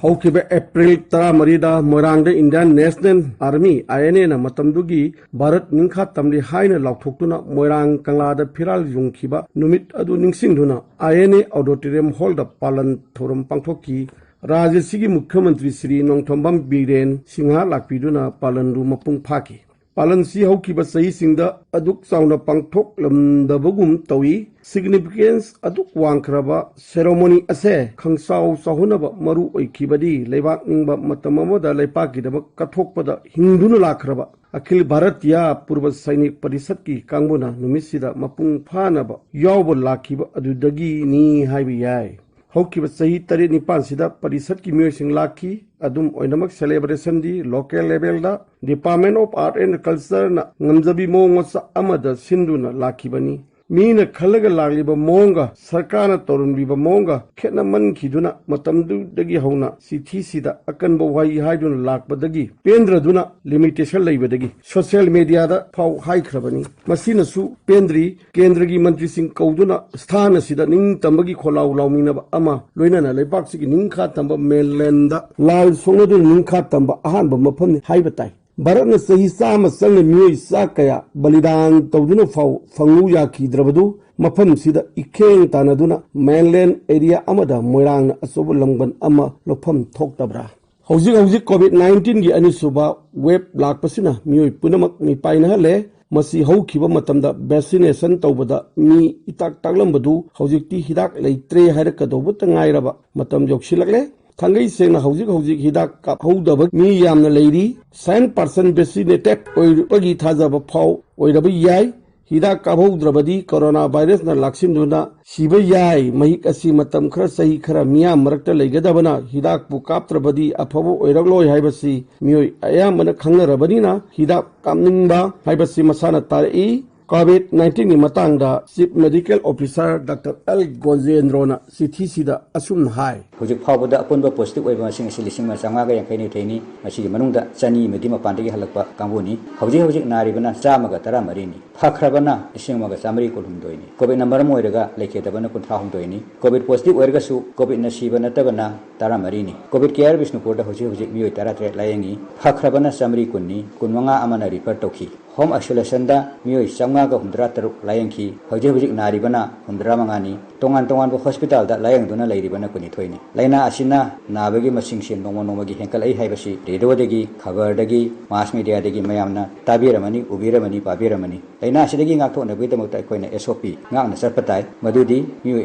हौखिबे April 13 Moirang Indian National Army INA ना मतमदुगी भारत निंखा तमली हाइना लाउथोक्तुना मोइरांग कंगलादा फिराल युंखिबा नुमित अदु निंगसिंगदुना INA auditorium hall दा पालन थोरम पांथोकी राज्य सिगी मुख्यमंत्री श्री नोंथोंबम बीरेन सिंहा लाक्पीदुना पालन रु मपुंग फाकी पालन सी हौखिबा सही सिंगदा अदुक चाउना पांथोक लमदबगुम तौई सिग्निफिकेंस अदुक वांखरबा सेरेमोनी असे खंगसाउ साहुनबा मरु ओइखिबदी लेबाक निंगबा मतममोदा लेपाकिदबक कथोकपदा हिंदुना लाखरबा अखिल भारतीय पूर्व सैनिक परिषद की कांगबुना नुमिसिदा मपुंग फानबा यावबो लाखिबा अदुदगी नि हाइबि याय हौखिबा सही 9 सिदा परिषद की मियोइसिंग लाखी अदुम ओइनमक सेलिब्रेशन दी लोकल लेवल दा department of art and culture ना ngमजबी मोंगसा अमदा सिंधुना लाखिबनी मीना खलगा लागलिबा मोंगा सरकारना तोरनबिबा मोंगा खेना मनखिदुना मतमदुदगी हौना सिथिसिदा अकनबो वाई हाइदुना लाखबदगी पेंद्रदुना लिमिटेशन लैबदगी सोशल मीडिया दा फाव हाइख्रबनी मसिनसु पेंद्री केंद्रगी मंत्री सिंह कौदुना स्थान सिदा निंग तंबगी खोलाउ लाउमिनबा अमा लोइनाना लेपाकसिगी निंखा तंबा मेनलैंड लाल सोंगदु निंखा तंबा अहानबा मफम हाइबताई भारत ने सही साम संग मियोई सा कया बलिदान तौदुना फाव फंगु याखिद्रबदु मफम सिदा इखेंग तानदुना मेनलैंड एरिया अमदा मोइरांग असोबु लंगबन अमा लोफम थोक्तब्रा हौजिक कोविड-19 की अनिसुबा वेब लाकपसिना मियोई पुनमक नि पाइनहले मसी हौखिबा मतमदा वैक्सीनेशन तौबदा मी इताक तागलंबदु हौजिकती हिदाक लेत्रे हाइरकदौबत ngairaba matam yoksilakle थांगई सेंगना हौजिक हिदाक कापहौदब मी यामना लेरी 100% वैक्सीनेटेड ओइरबगी थाजब फाव ओइरब याय हिदाक कापहौद्रबदी कोरोना वायरस ना लाक्सिनदुना सिब याय महिक असि मतम खरा सही खरा मिया मरकता लेगदबना हिदाक पु कापत्रबदी अफबो ओइरगलोय हाइबसी मियोय अयामना खंगरबनीना हिदाक कामनिंबा हाइबसी मसाना तारई कोविड-19 नि मतंगदा chief medical officer doctor L गोजेंद्रोना सिथिसिदा असुम हाय हुजिक फावबदा अपुनबा पॉजिटिव ओइबा सिंग सिलिसिंग मा चांगा यांखैनि थैनि मसिगि मनुंगदा चनी मेदि मपानदगी हलकपा कांगबुनी हुजिक नारिबना चामगा 13 नि फाखरबना लिसिंग मगा चामरी कोलुमदोइनि कोविड नंबर मोइरगा लेखेदबना 53 नि कोविड पॉजिटिव ओइरगसु कोविड नसीबा नतबना 13 नि कोविड केयर विष्णुपुरदा हुजिक मियोय 13 लायंगी फाखरबना चामरी कुन्नी 15 अमना रिफर तौखि होम आइसोलेशन दा मियोय चांगा गा 13 लायंखि हुजिक नारिबना 15 तोंगान हॉस्पिटल दा लायंगदुना लैरिबना कुनिथोइनि लाइना असिना नाबगी मसिंगसिन नोमोनोमगी हेंकल आई हाइबसी रेडियोदगी खबरदगी मास मीडियादगी मयामना ताबिरमनी उबिरमनी पाबिरमनी लाइना असिदगी ngakthonabidamakta aikoina SOP ngakna sarpatai madudi मियोय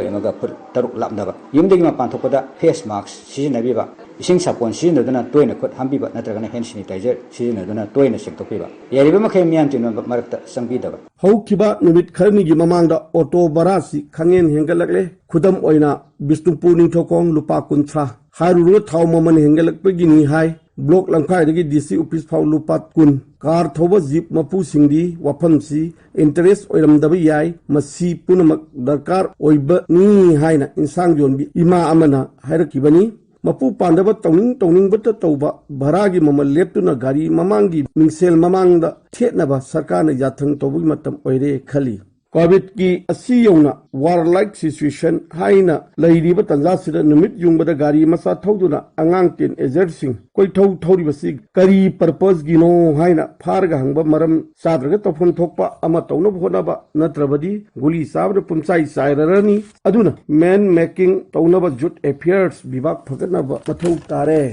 एमगा फुट तरुक लापनबा युमदगी मा पांथोकदा फेस मास्क सिजनबिबा इसिंग सापोन सिजनदुना तोयना खुद हामबिबा नत्रगना हैंड सैनिटाइजर सिजनदुना तोयना सेंगतोकबिबा यारिबा मखै मियाम तिन मरकता संबिदबा हौखिबा नुमित खरनिगी ममांगदा ऑटो बरासी खंगेन हेंगलकले खुदम ओइना बिष्णुपुर निथोकोंग लुपा 13 हारुरु थाव ममन हेंगलकपगी नि हाय ब्लॉक लंखाइदगी डीसी ऑफिस फाव लुपा 10 कार थोबा जीप मपु सिंगदी वफमसी इंटरेस्ट ओइरमदब याय मसी पुनमक दरकार ओइब नि हायना इंसांग जोनबी इमा अमना हायरकिबनी मपु पांडब तौनिंग तौबा भरागी ममल लेप्तुना गाड़ी ममांगी मिंगसेल ममांगदा थेटनबा सरकारना याथंग तौबगी मतम ओइरे खली कोविड की असियौना वार लाइक सिचुएशन हाइना लैरिबा तंजासिदा नुमित युंगबदा गाड़ी मसा थौदुना अंगांग टेन एजर्सिंग कोइथौ थौरिबसी करी पर्पस गिनो हाइना फारगा हंगबा मरम साद्रगा तफोन थोकपा अमा तौनब होनबा नत्रबदी गुली साबदा पुमसाई साइररनी अदुना मैन मेकिंग तौनबा जुट अफेयर्स विभाग फगनबा मथौ तारे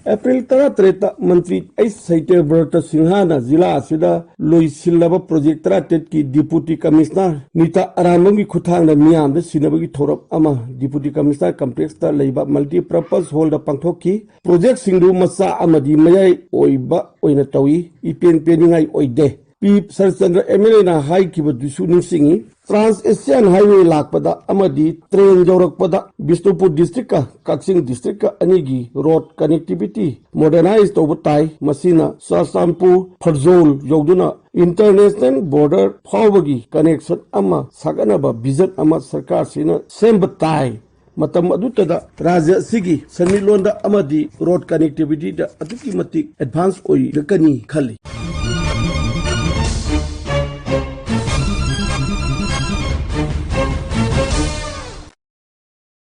अप्रैल 13 मंत्री एस सैत्यव्रत सिंहाना जिला असिदा लोइसिल्लबा प्रोजेक्ट 13 की डिप्यूटी कमिश्नर नीता अरामंगी खुथांग मियाम सिनबगी थोरप अमा डिप्यूटी कमिश्नर कॉम्प्लेक्स ता लेबा मल्टीपर्पज हॉल दा पांथोकी प्रोजेक्ट सिंगदु मसा अमदी मयाई ओइबा ओइना तौई इपेन पेनिंगाई ओइदे पी सरचंद्र एमएलए ना हाई की बदुसु निसिंगी ट्रांस एशियन हाईवे लाकपदा अमदी ट्रेन जौरकपदा बिष्णुपुर डिस्ट्रिक्ट का कक्सिंग डिस्ट्रिक्ट का अनिगी रोड कनेक्टिविटी मॉडर्नाइज तौबताई मसीना सासामपुर फरजोल यौदुना इंटरनेशनल बॉर्डर फावबगी कनेक्शन अमा सागनबा विजन अमा सरकार सिना सेमबताई मतम अदुतदा राज्य सिगी समिलोंदा अमदी रोड कनेक्टिविटी दा अदुकी मतिक एडवांस ओई रकनी खली